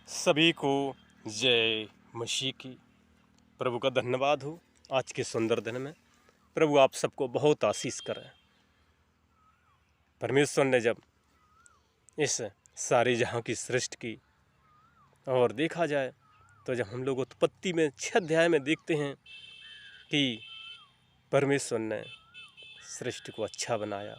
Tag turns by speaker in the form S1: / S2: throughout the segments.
S1: सभी को जय मसीह की। प्रभु का धन्यवाद हो आज के सुंदर दिन में। प्रभु आप सबको बहुत आशीष करें। परमेश्वर ने जब इस सारे जहाँ की सृष्टि की और देखा जाए तो जब हम लोग उत्पत्ति में 6 अध्याय में देखते हैं कि परमेश्वर ने सृष्टि को अच्छा बनाया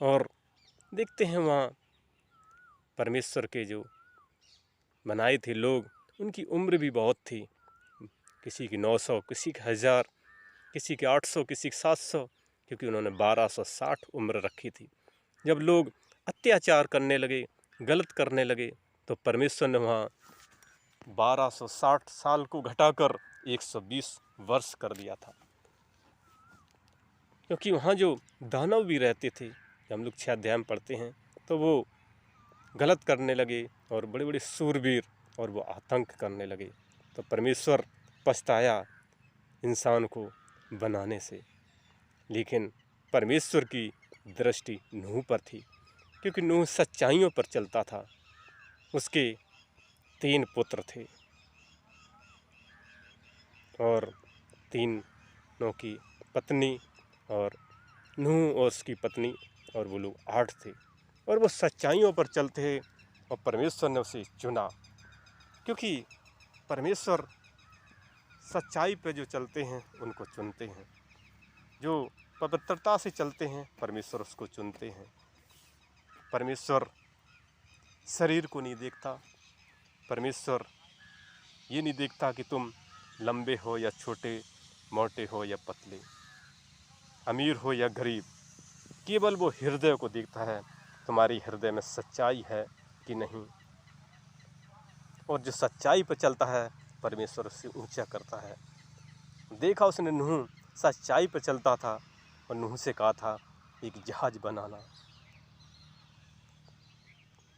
S1: और देखते हैं वहाँ परमेश्वर के जो बनाए थे लोग, उनकी उम्र भी बहुत थी। किसी की 900, किसी की 1000, किसी की 800, किसी की 700, क्योंकि उन्होंने 1260 उम्र रखी थी। जब लोग अत्याचार करने लगे, गलत करने लगे, तो परमेश्वर ने वहाँ 1260 साल को घटाकर 120 वर्ष कर दिया था। क्योंकि वहाँ जो दानव भी रहते थे, जब हम लोग 6 अध्याय में पढ़ते हैं, तो वो गलत करने लगे और बड़े बड़े सूरवीर और वो आतंक करने लगे। तो परमेश्वर पछताया इंसान को बनाने से, लेकिन परमेश्वर की दृष्टि नूह पर थी, क्योंकि नूह सच्चाइयों पर चलता था। उसके 3 पुत्र थे और 3 की पत्नी, और नूह और उसकी पत्नी, और वो लोग 8 थे। और वो सच्चाइयों पर चलते हैं और परमेश्वर ने उसे चुना, क्योंकि परमेश्वर सच्चाई पे जो चलते हैं उनको चुनते हैं। जो पवित्रता से चलते हैं परमेश्वर उसको चुनते हैं। परमेश्वर शरीर को नहीं देखता। परमेश्वर ये नहीं देखता कि तुम लंबे हो या छोटे, मोटे हो या पतले, अमीर हो या गरीब। केवल वो हृदय को देखता है, तुम्हारी हृदय में सच्चाई है कि नहीं। और जो सच्चाई पर चलता है परमेश्वर उससे ऊंचा करता है। देखा उसने नूह सच्चाई पर चलता था और नूह से कहा था एक जहाज बनाना।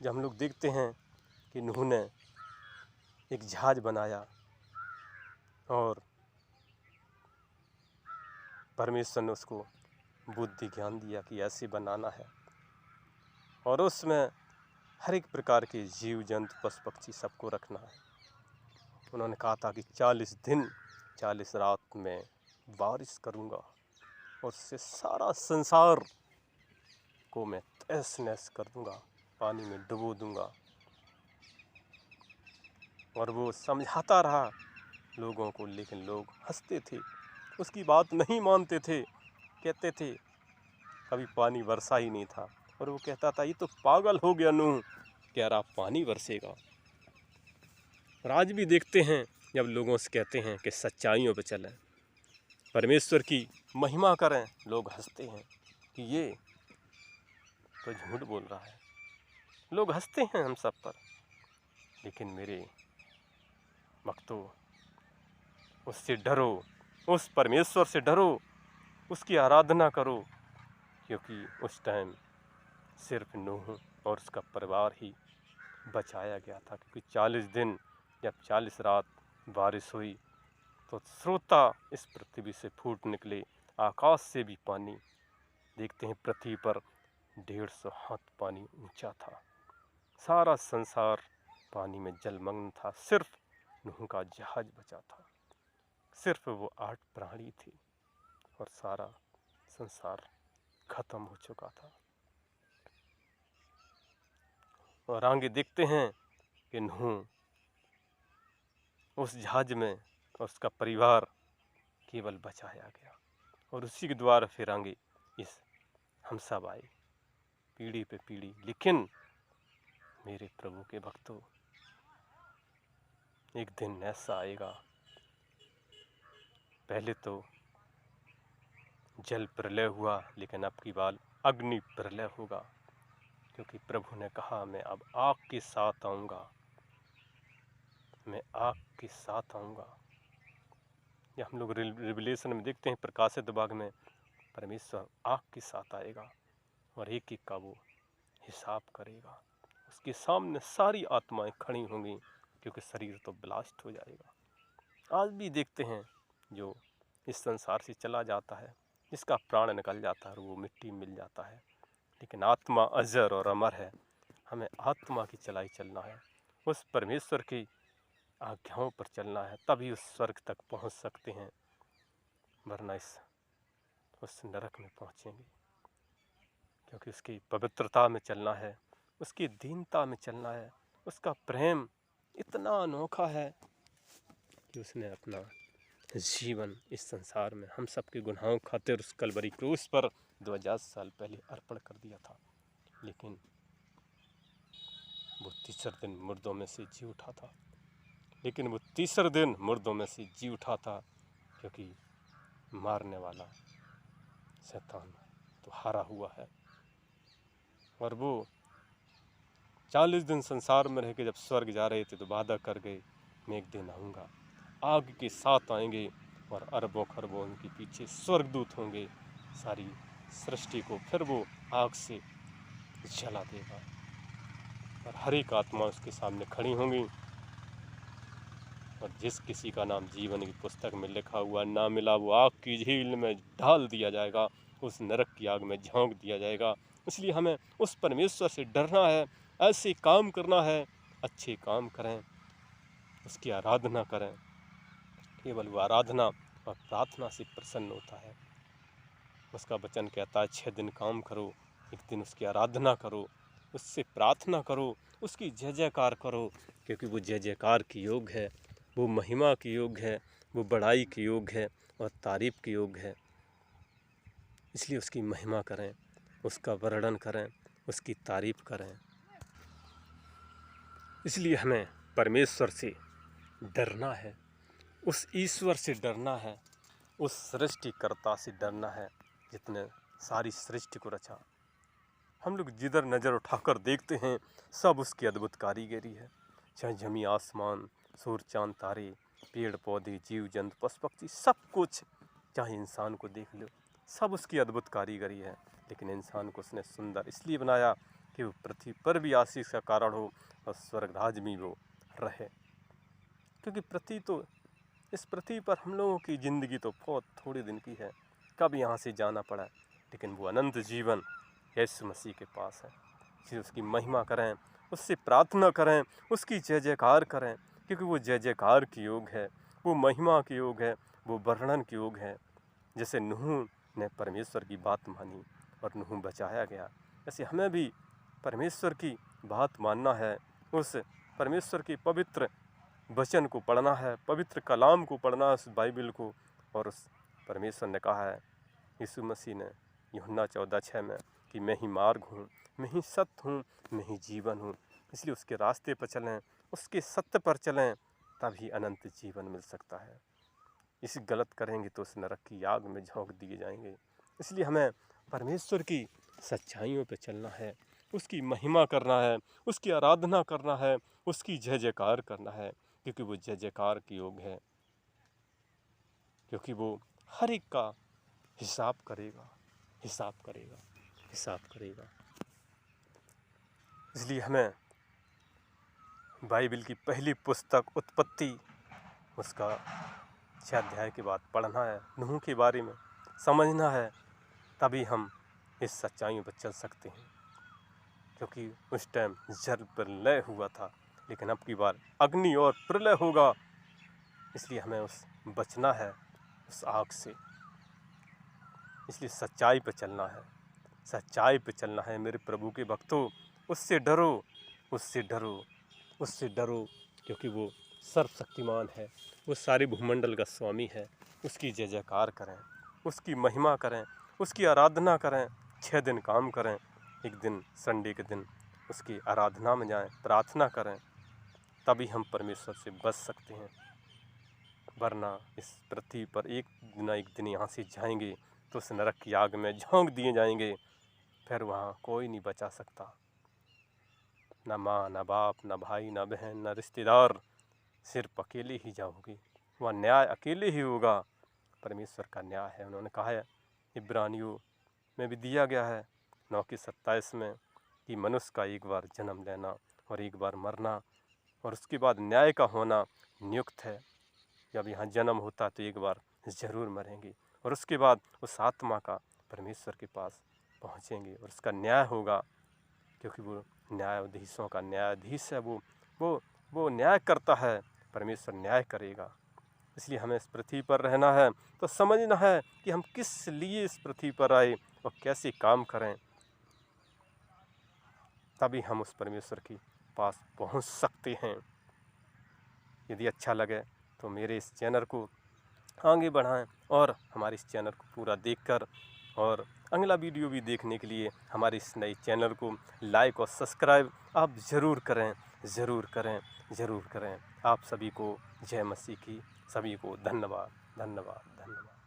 S1: जब हम लोग देखते हैं कि नूह ने एक जहाज बनाया और परमेश्वर ने उसको बुद्धि ज्ञान दिया कि ऐसे बनाना है, और उसमें हर एक प्रकार के जीव जंतु पशु पक्षी सबको रखना है। उन्होंने कहा था कि 40 दिन 40 रात में बारिश करूँगा और उससे सारा संसार को मैं तहस नहस कर दूँगा, पानी में डुबो दूँगा। और वो समझाता रहा लोगों को, लेकिन लोग हंसते थे, उसकी बात नहीं मानते थे। कहते थे कभी पानी बरसा ही नहीं था। और वो कहता था ये तो पागल हो गया नूह, कह रहा पानी बरसेगा। और आज भी देखते हैं जब लोगों से कहते हैं कि सच्चाइयों पर चलें, परमेश्वर की महिमा करें, लोग हंसते हैं कि ये तो झूठ बोल रहा है। लोग हंसते हैं हम सब पर। लेकिन मेरे भक्तों, उससे डरो, उस परमेश्वर से डरो, उसकी आराधना करो, क्योंकि उस टाइम सिर्फ नूह और उसका परिवार ही बचाया गया था। क्योंकि 40 दिन जब 40 रात बारिश हुई तो स्रोता इस पृथ्वी से फूट निकले, आकाश से भी पानी। देखते हैं पृथ्वी पर 150 हाथ पानी ऊंचा था। सारा संसार पानी में जलमग्न था। सिर्फ नूह का जहाज बचा था। सिर्फ वो 8 प्राणी थे और सारा संसार खत्म हो चुका था। और आगे देखते हैं कि नूह उस जहाज में उसका परिवार केवल बचाया गया, और उसी के द्वारा फिर आगे इस हम सब आए पीढ़ी पे पीढ़ी। लेकिन मेरे प्रभु के भक्तों, एक दिन ऐसा आएगा, पहले तो जल प्रलय हुआ, लेकिन अब की बार अग्नि प्रलय होगा। क्योंकि प्रभु ने कहा मैं अब आग के साथ आऊँगा, मैं आग के साथ आऊँगा। ये हम लोग रिवलेशन में देखते हैं, प्रकाशित भाग में परमेश्वर आग के साथ आएगा और एक एक का वो हिसाब करेगा। उसके सामने सारी आत्माएं खड़ी होंगी, क्योंकि शरीर तो ब्लास्ट हो जाएगा। आज भी देखते हैं जो इस संसार से चला जाता है, जिसका प्राण निकल जाता है, वो मिट्टी मिल जाता है। लेकिन आत्मा अजर और अमर है। हमें आत्मा की चलाई चलना है, उस परमेश्वर की आज्ञाओं पर चलना है, तभी उस स्वर्ग तक पहुंच सकते हैं, वरना उस नरक में पहुंचेंगे। क्योंकि उसकी पवित्रता में चलना है, उसकी दीनता में चलना है। उसका प्रेम इतना अनोखा है कि उसने अपना जीवन इस संसार में हम सबके गुनाहों खातिर उस कलवरी क्रूस पर 2000 साल पहले अर्पण कर दिया था। लेकिन वो तीसरे दिन मुर्दों में से जी उठा था। क्योंकि मारने वाला शैतान तो हारा हुआ है। और वो 40 दिन संसार में रह के जब स्वर्ग जा रहे थे तो वादा कर गए, मैं एक दिन आऊँगा, आग के साथ आएंगे और अरबों खरबों उनके पीछे स्वर्गदूत होंगे। सारी सृष्टि को फिर वो आग से जला देगा और हर एक आत्मा उसके सामने खड़ी होंगी। और जिस किसी का नाम जीवन की पुस्तक में लिखा हुआ ना मिला, वो आग की झील में ढाल दिया जाएगा, उस नरक की आग में झोंक दिया जाएगा। इसलिए हमें उस परमेश्वर से डरना है, ऐसे काम करना है, अच्छे काम करें, उसकी आराधना करें। केवल वो आराधना और प्रार्थना से प्रसन्न होता है। उसका वचन कहता है 6 दिन काम करो, एक दिन उसकी आराधना करो, उससे प्रार्थना करो, उसकी जय जयकार करो, क्योंकि वो जय जयकार के योग है, वो महिमा के योग है, वो बड़ाई के योग है और तारीफ के योग है। इसलिए उसकी महिमा करें, उसका वर्णन करें, उसकी तारीफ करें। इसलिए हमें परमेश्वर से डरना है, उस ईश्वर से डरना है, उस सृष्टिकर्ता से डरना है जितने सारी सृष्टि को रचा। हम लोग जिधर नज़र उठाकर देखते हैं सब उसकी अद्भुत कारीगरी है। चाहे जमी आसमान, सूर्य चांद तारे, पेड़ पौधे, जीव जंतु, पशु पक्षी, सब कुछ, चाहे इंसान को देख लो, सब उसकी अद्भुत कारीगरी है। लेकिन इंसान को उसने सुंदर इसलिए बनाया कि वो पृथ्वी पर भी आशीष का कारण हो और स्वर्गराज में वो रहे। क्योंकि इस पृथ्वी पर हम लोगों की ज़िंदगी तो बहुत थोड़े दिन की है, कब यहाँ से जाना पड़ा, लेकिन वो अनंत जीवन यीशु मसीह के पास है। इसलिए उसकी महिमा करें, उससे प्रार्थना करें, उसकी जय जयकार करें, क्योंकि वो जय जयकार के योग है, वो महिमा के योग है, वो वर्णन के योग है। जैसे नूह ने परमेश्वर की बात मानी और नूह बचाया गया, ऐसे हमें भी परमेश्वर की बात मानना है, उस परमेश्वर की पवित्र वचन को पढ़ना है, पवित्र कलाम को पढ़ना है, उस बाइबल को। और उस परमेश्वर ने कहा है, यीशु मसीह ने यूहन्ना 14:6 में, कि मैं ही मार्ग हूँ, मैं ही सत्य हूँ, मैं ही जीवन हूँ। इसलिए उसके रास्ते पर चलें, उसके सत्य पर चलें, तभी अनंत जीवन मिल सकता है। इसे गलत करेंगे तो उस नरक की आग में झोंक दिए जाएंगे। इसलिए हमें परमेश्वर की सच्चाइयों पर चलना है, उसकी महिमा करना है, उसकी आराधना करना है, उसकी जय जयकार करना है, क्योंकि वो जय जयकार के योग है, क्योंकि वो हर एक का हिसाब करेगा। इसलिए हमें बाइबल की पहली पुस्तक उत्पत्ति, उसका 6 अध्याय के बाद पढ़ना है, नूह के बारे में समझना है, तभी हम इस सच्चाइयों पर चल सकते हैं। क्योंकि उस टाइम जल प्रलय हुआ था, लेकिन अब की बार अग्नि और प्रलय होगा। इसलिए हमें बचना है उस आग से। इसलिए सच्चाई पे चलना है मेरे प्रभु के भक्तों। उससे डरो, क्योंकि वो सर्वशक्तिमान है, वो सारे भूमंडल का स्वामी है। उसकी जय जयकार करें, उसकी महिमा करें, उसकी आराधना करें, 6 दिन काम करें, एक दिन संडे के दिन उसकी आराधना में जाएं, प्रार्थना करें, तभी हम परमेश्वर से बच सकते हैं। वरना इस पृथ्वी पर एक दिन यहाँ से जाएंगे तो उस नरक की आग में झोंक दिए जाएंगे। फिर वहाँ कोई नहीं बचा सकता, न माँ, न बाप, न भाई, न बहन, न रिश्तेदार, सिर्फ अकेले ही जाओगे। वह न्याय अकेले ही होगा, परमेश्वर का न्याय है। उन्होंने कहा है, इब्रानियों में भी दिया गया है 9:27 में, कि मनुष्य का एक बार जन्म लेना और एक बार मरना और उसके बाद न्याय का होना नियुक्त है। जब यहाँ जन्म होता तो एक बार ज़रूर मरेंगे और उसके बाद उस आत्मा का परमेश्वर के पास पहुँचेंगे और उसका न्याय होगा, क्योंकि वो न्यायाधीशों का न्यायाधीश है। वो न्याय करता है, परमेश्वर न्याय करेगा। इसलिए हमें इस पृथ्वी पर रहना है तो समझना है कि हम किस लिए इस पृथ्वी पर आए और कैसे काम करें, तभी हम उस परमेश्वर के पास पहुंच सकते हैं। यदि अच्छा लगे तो मेरे इस चैनल को आगे बढ़ाएं और हमारे इस चैनल को पूरा देखकर और अगला वीडियो भी देखने के लिए हमारे इस नए चैनल को लाइक और सब्सक्राइब आप ज़रूर करें, ज़रूर करें, ज़रूर करें। आप सभी को जय मसीह की, सभी को धन्यवाद, धन्यवाद, धन्यवाद।